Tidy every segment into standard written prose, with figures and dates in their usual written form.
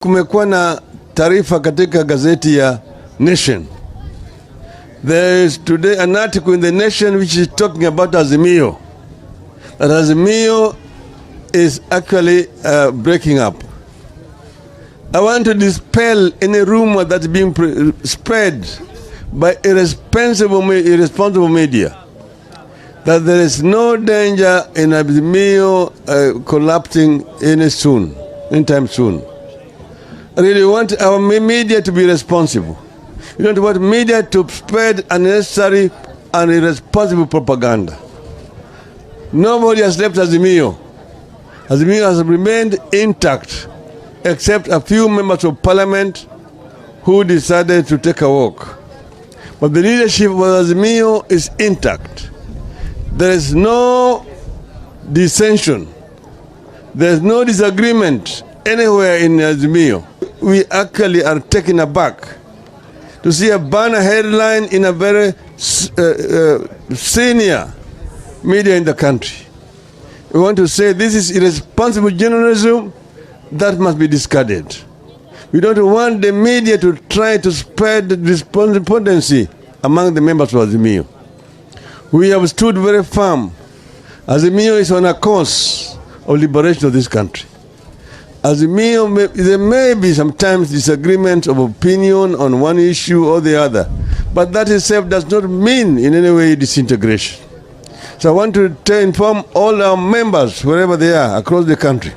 Kumekuwa na taarifa katika gazeti ya Nation. There is today an article in the Nation which is talking about Azimio. That Azimio is actually breaking up. I want to dispel any rumor that's being spread by irresponsible media that there is no danger in Azimio collapsing anytime soon. I really want our media to be responsible. We don't want media to spread unnecessary and irresponsible propaganda. Nobody has left Azimio. Azimio has remained intact, except a few members of parliament who decided to take a walk. But the leadership of Azimio is intact. There is no dissension. There is no disagreement anywhere in Azimio. We actually are taken aback to see a banner headline in a very senior media in the country. We want to say this is irresponsible journalism that must be discarded. We don't want the media to try to spread despondency among the members of Azimio. We have stood very firm. Azimio is on a course of liberation of this country. Azimio, there may be sometimes disagreements of opinion on one issue or the other, but that itself does not mean in any way disintegration. So I want to inform all our members, wherever they are, across the country,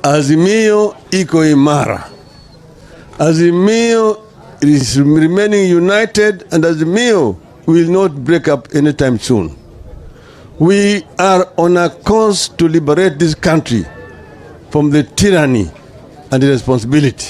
Azimio iko imara. Azimio is remaining united, and Azimio will not break up anytime soon. We are on a course to liberate this country from the tyranny and the responsibility.